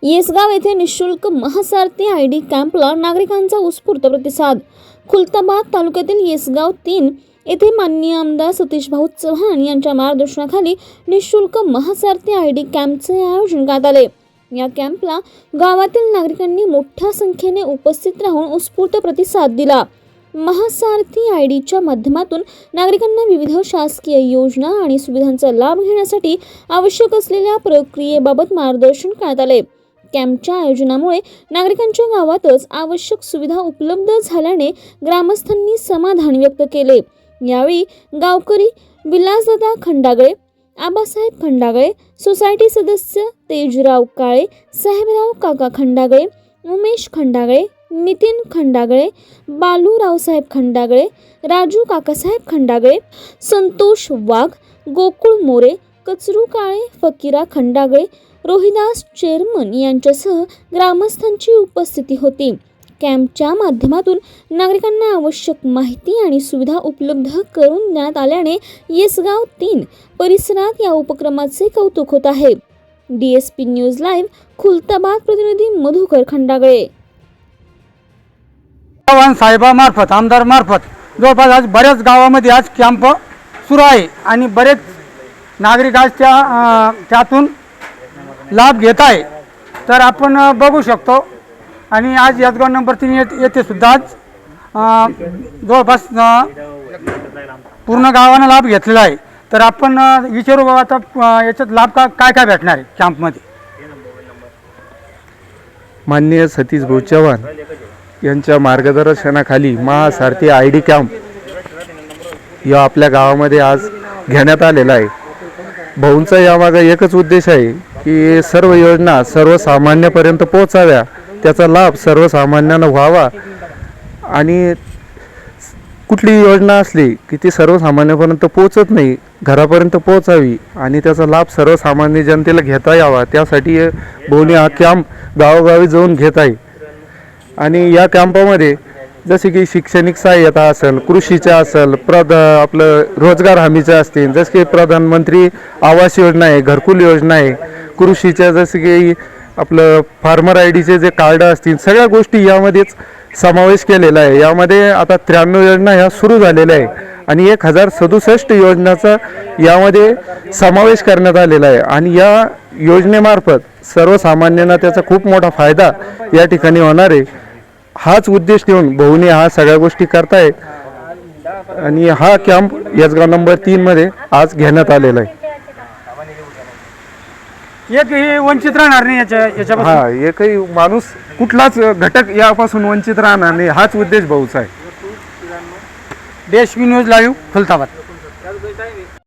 येसगाव येथे निःशुल्क महासारथी आयडी कॅम्पला नागरिकांचा उत्स्फूर्त प्रतिसाद। खुलताबाद तालुक्यातील येसगाव 3 येथे माननीय आमदार सतीश भाऊ चव्हाण यांच्या मार्गदर्शनाखाली निःशुल्क महासारथी आयडी कॅम्पचे आयोजन करण्यात आले। या कॅम्पला गावातील नागरिकांनी मोठ्या संख्येने उपस्थित राहून उत्स्फूर्त प्रतिसाद दिला। महासारथी आयडीच्या माध्यमातून नागरिकांना विविध शासकीय योजना आणि सुविधांचा लाभ घेण्यासाठी आवश्यक असलेल्या प्रक्रियेबाबत मार्गदर्शन करण्यात आले। कॅम्पच्या आयोजनामुळे नागरिकांच्या गावातच आवश्यक सुविधा उपलब्ध झाल्याने ग्रामस्थांनी समाधान व्यक्त केले। यावेळी गावकरी विलासदादा खंडागळे, आबासाहेब खंडागळे, सोसायटी सदस्य तेजराव काळे, साहेबराव काका खंडागळे, उमेश खंडागळे, नितीन खंडागळे, बालू रावसाहेब खंडागळे, राजू काकासाहेब खंडागळे, संतोष वाघ, गोकुळ मोरे, कचरू काळे, फकीरा खंडागळे, रोहिदास चेअरमन यांच्यासह ग्रामस्थांची उपस्थिती होती। कॅम्पच्या माध्यमातून नागरिकांना आवश्यक माहिती आणि सुविधा उपलब्ध करून देण्यात आल्याने येसगाव 3 परिसरात या उपक्रमाचे कौतुक होत आहे। DSP न्यूज लाईव्ह खुलताबाद प्रतिनिधी मधुकर खंडागळे। साहेबामार्फत आमदार मार्फत जवळपास आज बऱ्याच गावामध्ये आज कॅम्प सुरू आहे आणि बरेच नागरिक आज त्यातून लाभ घेत आहे। तर आपण बघू शकतो आणि आज येसगाव नंबर 3 येथे सुद्धा आज जवळपास पूर्ण गावानं लाभ घेतलेला आहे। तर आपण विचारू बाबा आता याच्यात लाभ काय काय भेटणार आहे कॅम्पमध्ये। माननीय सतीश भाऊ चव्हाण यांच्या मार्गदर्शनाखाली महासारथी आयडी कॅम्प या आपल्या गावामध्ये आज घेण्यात आलेला आहे। भाऊंचा यामागे एकच उद्देश आहे की सर्व योजना सर्वसामान्यांपर्यंत पोहोचाव्या, त्याचा लाभ सर्वसामान्यांना व्हावा आणि कुठली योजना असली की ती सर्वसामान्यांपर्यंत पोहोचत नाही, घरापर्यंत पोहोचावी आणि त्याचा लाभ सर्वसामान्य जनतेला घेता यावा, त्यासाठी भाऊंनी हा कॅम्प गावोगावी जाऊन घेत आहे। आणि या कॅम्पामध्ये जसे की शैक्षणिक सहाय्यता असेल, कृषीच्या असेल, आपलं रोजगार हमीच्या असतील, जसे की प्रधानमंत्री आवास योजना आहे, घरकुल योजना आहे, कृषीच्या जसे की आपलं फार्मर आयडीचे जे कार्ड असतील, सगळ्या गोष्टी यामध्येच समावेश केलेला आहे। यामध्ये आता 93 योजना ह्या सुरू झालेल्या आहे आणि 1067 योजनाचा यामध्ये समावेश करण्यात आलेला आहे आणि या योजनेमार्फत सर्वसामान्यांना त्याचा खूप मोठा फायदा या ठिकाणी होणार आहे। हाच उद्देश ठेवून भाऊने हा सगळ्या गोष्टी करतायत आणि हा कॅम्प येसगाव नंबर 3 मध्ये आज घेण्यात आलेला आहे। एकही वंचित राहणार नाही याच्यापासून। हा, एकही माणूस कुठलाच घटक यापासून वंचित राहणार नाही, हाच उद्देश भाऊचा आहे। DSP news live Khultabad.